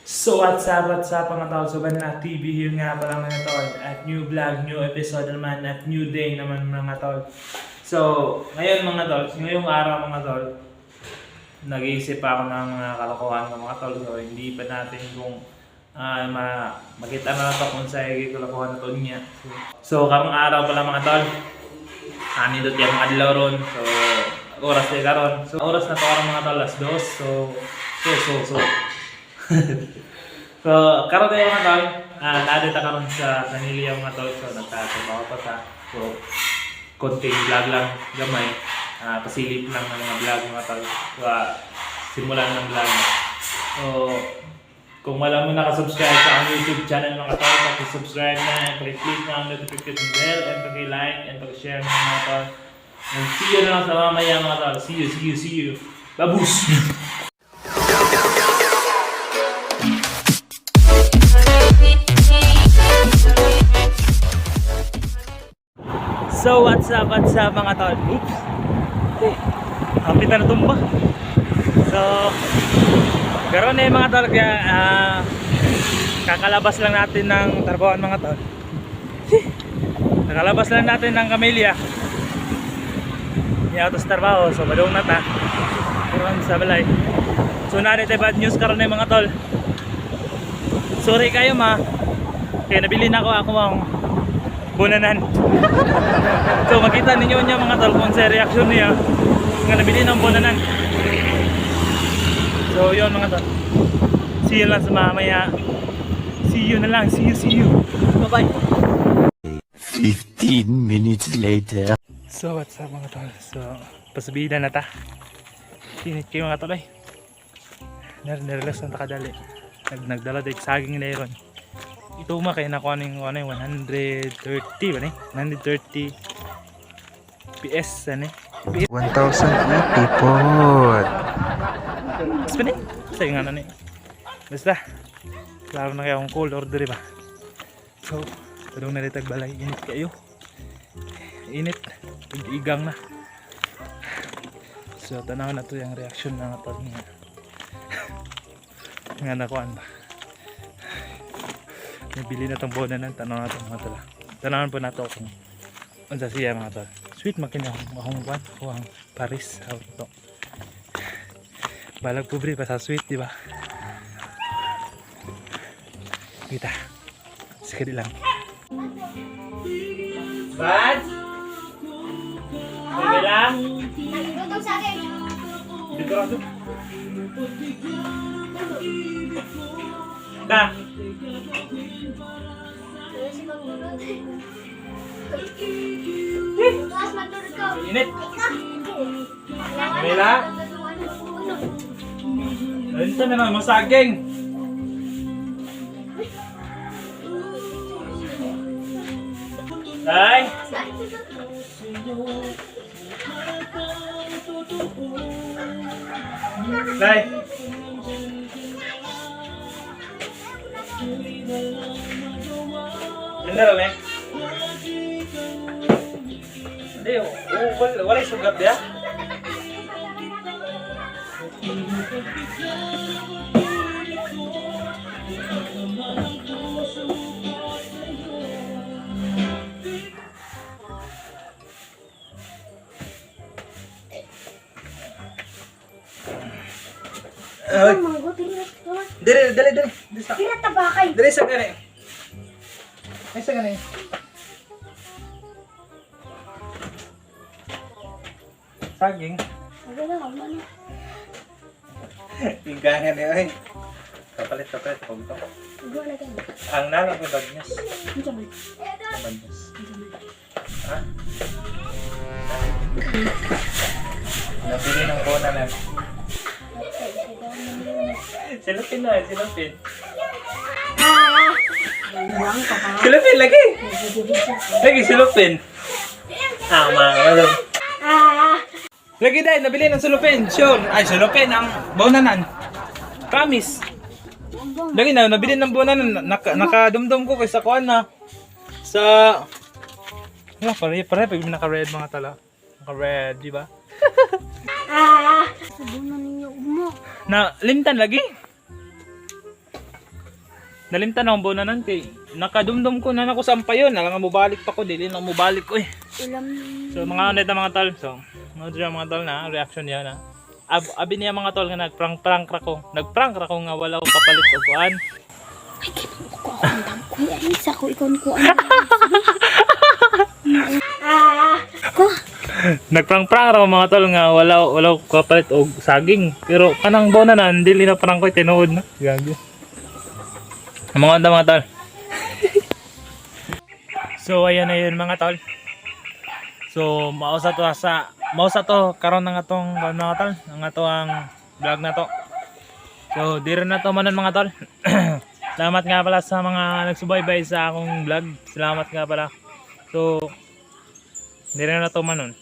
So what's up mga tol? So Banana TV here nga pala mga tol. At new vlog, new episode naman at new day naman mga tol. So ngayon mga tol, ngayong araw mga tol, nag-iisip ako ng mga kalokohan ng mga tol. So hindi pa natin kung makita na ito kung sa kalokohan na to niya. So karong araw pala mga tol, nindot yung mga adlaw ron. So oras na karon. So oras na to karong mga tol, alas 2. So so, karon tayo mga tol, naadit na karon sa kanilya mga tol. So, nagtatrabaho pa ta. So, konting vlog lang, gamay. Pasilip lang ng mga vlog mga tol. So, simulan ng vlog. So, kung wala mo nakasubscribe sa ang YouTube channel mga tol, pag-subscribe na and click na ang notification bell and pag-like and pag-share mga tol. And see you na lang sa mamaya mga tol. See you. Babus! So what's up mga tol? Oops! Hapit na natumba. So karon na mga tol, kaya kakalabas lang natin ng trabahoan mga tol. Nakalabas lang natin ng Camellia. Yung autos trabaho, so badong na ta. Karon sa balay. So narito bad news karon na mga tol. Sorry kayo kaya nabili na ako ang bunanan. So makita ninyo niya mga tol kung sa reaction niya nga nabili ng bunanan. So yun mga tol, see you lang sa mamaya. See you na lang. See you. Bye bye. 15 minutes later. So what's up mga tol? So pasabida na ta. Sinit kayo mga tol ay. Nirelax na takadali. Nagdala dahil saging na yun. Ito kaya nakuha ng 130 ba ni? 130 PS ano? 1080 po. Mas ba ni? Sa'yo nga na ni. Basta. Klaro na kaya akong call order ba? So, padong nalitag balay. Init kayo. Init. Igang na. So, tanaw na to yung reaction na nga niya. Nga nakuhaan ba? Nabili na itong bunanan, tanaw na ito mga tala. Tanawan po na ito kung unsa siya mga tala. Sweet makina akong buwan, ang Paris. Ito. Balag pobre pa sa sweet, di ba? Kita. Sikari lang. Bad? Sige lang. Nagluto sa akin. Dito lang ito. Da. Tapos magtulog ko. Init. Mila. Ito na naman masaging. Ay. Day. Ganda raw eh. Hindi, wala yung sugat ya. Ay. Dali. Tinatabakay. Dali sa gani. Ay sa gani. Saging. Tinggangan niya ay. Kapalit kung to. Ang nalang ko bagnes. Bagnes. Ha? Napili ng bona na. Silupin na, silupin. Silupin lagi. Lagi silupin. Mga lagi dahil nabili ng silupin. Sure. Ay, silupin ang bunanan. Promise. Lagi na, nabili ng bunanan. Nakadumdum ko kaysa kuhan na. Sa... pare, pag naka-red mga tala. Naka-red, di ba? Sabunan ninyo mo. Na limtan lagi. Nalimtan akong bunanan kay nakadumdum ko na nako sampayon. Alang mo balik pa ko, dili na mo balik ko eh. Ulam. So mga ano ito mga tol. So, ano dyan mga tol na reaction niya na. Abi niya mga tol nga nagprank ra ko. Nagprank ra ko nga wala ko kapalit og kuan. Ay, kaya mo ko ang dam ko. Ay, isa ko ikon ko. Ko. Nagprank-prank ra ko mga tol nga wala ko kapalit og saging. Pero kanang bunanan dili na prank ko tinuod na. Gagi. Mga onda mga tol. So ayan na yun mga tol. So mausa to karon ng atong mga tol, ang atong vlog na to. So dire na to manon mga tol. Salamat nga pala sa mga nagsubaybay sa akong vlog. Salamat nga pala. So dire na to manon.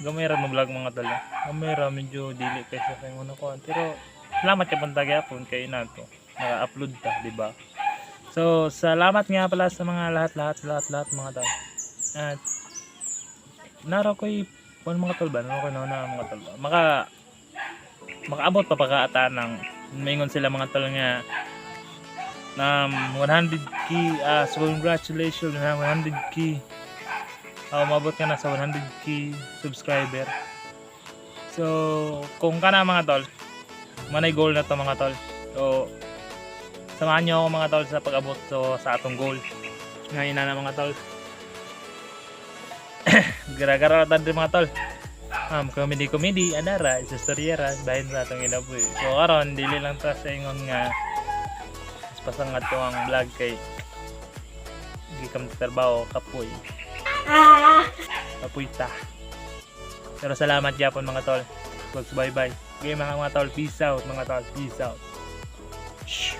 Gamay ra mo vlog mga tol. Gamay ra medyo dili kaysa kay una ko. Pero salamat ka pun tagapon kay nato. Naka-upload ta, di ba? So salamat nga pala sa mga lahat mga tol. At naro ko'y mga tol ba? Naro ko na mga tol ba? Makaabot pa pagkaataan ng maingon sila mga tol nga 100k so congratulations na 100k umabot ka na sa 100k subscriber. So kung ka na mga tol, manay goal na to mga tol. So samahan nyo ako mga tol sa pag-abot sa atong goal ngayon na mga tol. Gara-gara din mga tol. Comedy anara sa storyera bahin sa atong inabuhi. So karon dili lang ta sa ingon nga pasangat ko ang vlog kay gikam trabaho kapoy. Kapoy ta. Pero salamat gyapon mga tol. Bye-bye. Okay mga tol, peace out mga tol. Peace out. Shh.